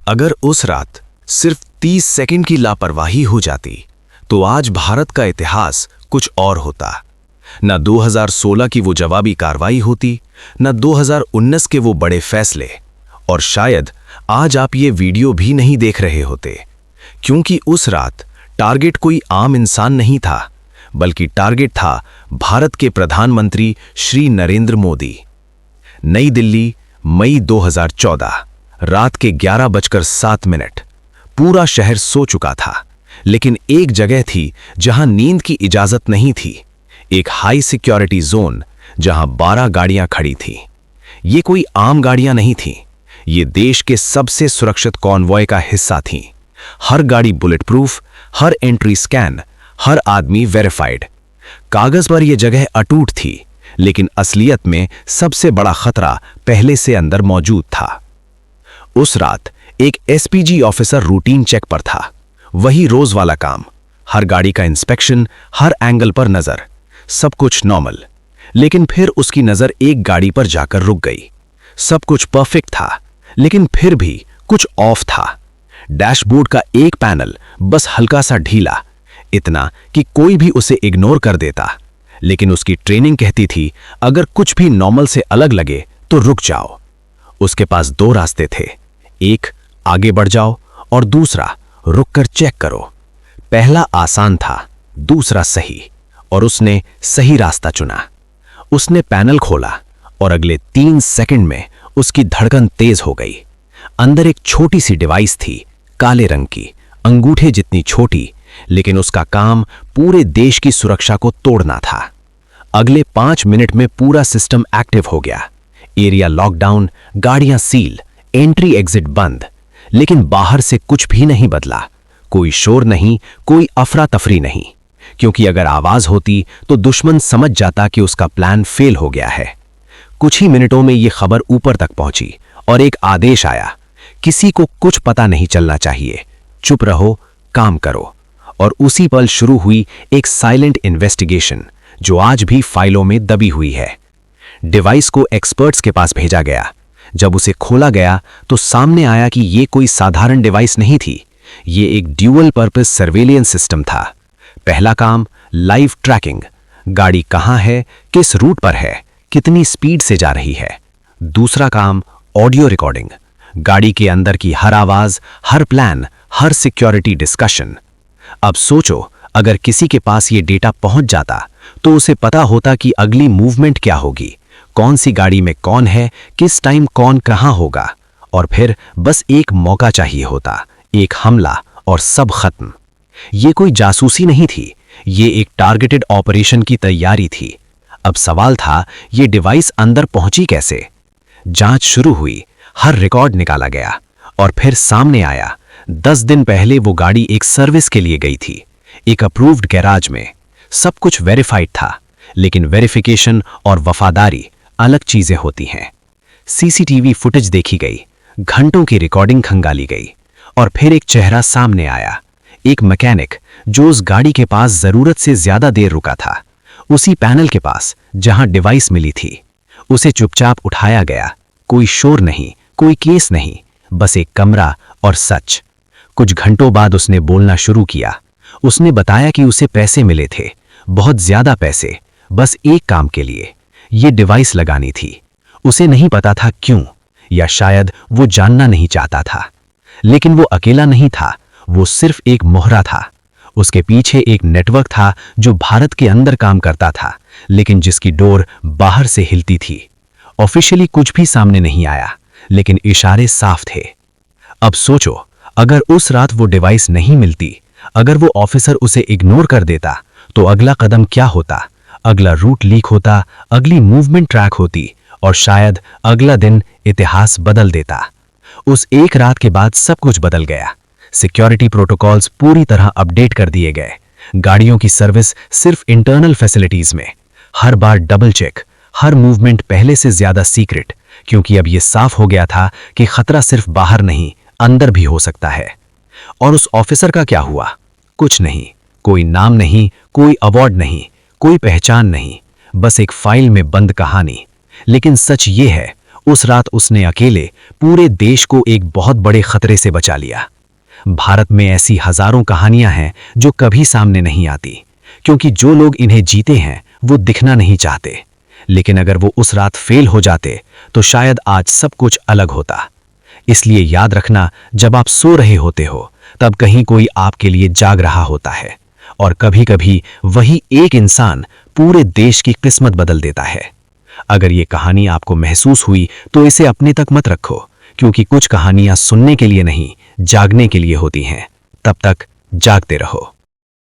अगर उस रात सिर्फ 30 सेकंड की लापरवाही हो जाती तो आज भारत का इतिहास कुछ और होता। न 2016 की वो जवाबी कार्रवाई होती, न 2019 के वो बड़े फैसले, और शायद आज आप ये वीडियो भी नहीं देख रहे होते, क्योंकि उस रात टारगेट कोई आम इंसान नहीं था, बल्कि टारगेट था भारत के प्रधानमंत्री श्री नरेंद्र मोदी। नई दिल्ली, मई 2014, रात के 11:07। पूरा शहर सो चुका था, लेकिन एक जगह थी जहां नींद की इजाजत नहीं थी। एक हाई सिक्योरिटी जोन जहां 12 गाड़ियां खड़ी थीं। ये कोई आम गाड़ियां नहीं थीं, ये देश के सबसे सुरक्षित कॉन्वॉय का हिस्सा थीं। हर गाड़ी बुलेट प्रूफ, हर एंट्री स्कैन, हर आदमी वेरीफाइड। कागज पर यह जगह अटूट थी, लेकिन असलियत में सबसे बड़ा खतरा पहले से अंदर मौजूद था। उस रात एक एसपीजी ऑफिसर रूटीन चेक पर था। वही रोज वाला काम, हर गाड़ी का इंस्पेक्शन, हर एंगल पर नजर, सब कुछ नॉर्मल। लेकिन फिर उसकी नजर एक गाड़ी पर जाकर रुक गई। सब कुछ परफेक्ट था, लेकिन फिर भी कुछ ऑफ था। डैशबोर्ड का एक पैनल बस हल्का सा ढीला, इतना कि कोई भी उसे इग्नोर कर देता। लेकिन उसकी ट्रेनिंग कहती थी, अगर कुछ भी नॉर्मल से अलग लगे तो रुक जाओ। उसके पास 2 रास्ते थे, एक आगे बढ़ जाओ और दूसरा रुककर चेक करो। पहला आसान था, दूसरा सही, और उसने सही रास्ता चुना। उसने पैनल खोला और अगले 3 सेकंड में उसकी धड़कन तेज हो गई। अंदर एक छोटी सी डिवाइस थी, काले रंग की, अंगूठे जितनी छोटी, लेकिन उसका काम पूरे देश की सुरक्षा को तोड़ना था। अगले 5 मिनट में पूरा सिस्टम एक्टिव हो गया। एरिया लॉकडाउन, गाड़ियां सील, एंट्री एग्जिट बंद, लेकिन बाहर से कुछ भी नहीं बदला। कोई शोर नहीं, कोई अफरा तफरी नहीं, क्योंकि अगर आवाज होती तो दुश्मन समझ जाता कि उसका प्लान फेल हो गया है। कुछ ही मिनटों में यह खबर ऊपर तक पहुंची और एक आदेश आया, किसी को कुछ पता नहीं चलना चाहिए, चुप रहो, काम करो। और उसी पल शुरू हुई एक साइलेंट इन्वेस्टिगेशन, जो आज भी फाइलों में दबी हुई है। डिवाइस को एक्सपर्ट्स के पास भेजा गया। जब उसे खोला गया तो सामने आया कि यह कोई साधारण डिवाइस नहीं थी, ये एक ड्यूअल पर्पस सर्वेलियंस सिस्टम था। पहला काम, लाइव ट्रैकिंग, गाड़ी कहां है, किस रूट पर है, कितनी स्पीड से जा रही है। दूसरा काम, ऑडियो रिकॉर्डिंग, गाड़ी के अंदर की हर आवाज, हर प्लान, हर सिक्योरिटी डिस्कशन। अब सोचो, अगर किसी के पास ये डेटा पहुंच जाता तो उसे पता होता कि अगली मूवमेंट क्या होगी, कौन सी गाड़ी में कौन है, किस टाइम कौन कहां होगा। और फिर बस एक मौका चाहिए होता, एक हमला, और सब खत्म। ये कोई जासूसी नहीं थी, ये एक टारगेटेड ऑपरेशन की तैयारी थी। अब सवाल था, ये डिवाइस अंदर पहुंची कैसे? जांच शुरू हुई, हर रिकॉर्ड निकाला गया, और फिर सामने आया 10 दिन पहले वो गाड़ी एक सर्विस के लिए गई थी, एक अप्रूव्ड गैराज में। सब कुछ वेरीफाइड था, लेकिन वेरिफिकेशन और वफादारी अलग चीजें होती हैं। सीसीटीवी फुटेज देखी गई, घंटों की रिकॉर्डिंग खंगाली गई, और फिर एक चेहरा सामने आया, एक मैकेनिक जो उस गाड़ी के पास जरूरत से ज्यादा देर रुका था, उसी पैनल के पास जहां डिवाइस मिली थी। उसे चुपचाप उठाया गया, कोई शोर नहीं, कोई केस नहीं, बस एक कमरा और सच। कुछ घंटों बाद उसने बोलना शुरू किया। उसने बताया कि उसे पैसे मिले थे, बहुत ज्यादा पैसे, बस एक काम के लिए, ये डिवाइस लगानी थी। उसे नहीं पता था क्यों, या शायद वो जानना नहीं चाहता था। लेकिन वो अकेला नहीं था, वो सिर्फ एक मोहरा था। उसके पीछे एक नेटवर्क था जो भारत के अंदर काम करता था, लेकिन जिसकी डोर बाहर से हिलती थी। ऑफिशियली कुछ भी सामने नहीं आया, लेकिन इशारे साफ थे। अब सोचो, अगर उस रात वो डिवाइस नहीं मिलती, अगर वो ऑफिसर उसे इग्नोर कर देता, तो अगला कदम क्या होता? अगला रूट लीक होता, अगली मूवमेंट ट्रैक होती, और शायद अगला दिन इतिहास बदल देता। उस एक रात के बाद सब कुछ बदल गया। सिक्योरिटी प्रोटोकॉल्स पूरी तरह अपडेट कर दिए गए। गाड़ियों की सर्विस सिर्फ इंटरनल फैसिलिटीज में, हर बार डबल चेक, हर मूवमेंट पहले से ज्यादा सीक्रेट, क्योंकि अब यह साफ हो गया था कि खतरा सिर्फ बाहर नहीं, अंदर भी हो सकता है। और उस ऑफिसर का क्या हुआ? कुछ नहीं, कोई नाम नहीं, कोई अवार्ड नहीं, कोई पहचान नहीं, बस एक फाइल में बंद कहानी। लेकिन सच ये है, उस रात उसने अकेले पूरे देश को एक बहुत बड़े खतरे से बचा लिया। भारत में ऐसी हजारों कहानियां हैं जो कभी सामने नहीं आती, क्योंकि जो लोग इन्हें जीते हैं वो दिखना नहीं चाहते। लेकिन अगर वो उस रात फेल हो जाते तो शायद आज सब कुछ अलग होता। इसलिए याद रखना, जब आप सो रहे होते हो तब कहीं कोई आपके लिए जाग रहा होता है, और कभी-कभी वही एक इंसान पूरे देश की किस्मत बदल देता है। अगर ये कहानी आपको महसूस हुई तो इसे अपने तक मत रखो, क्योंकि कुछ कहानियां सुनने के लिए नहीं, जागने के लिए होती हैं। तब तक जागते रहो।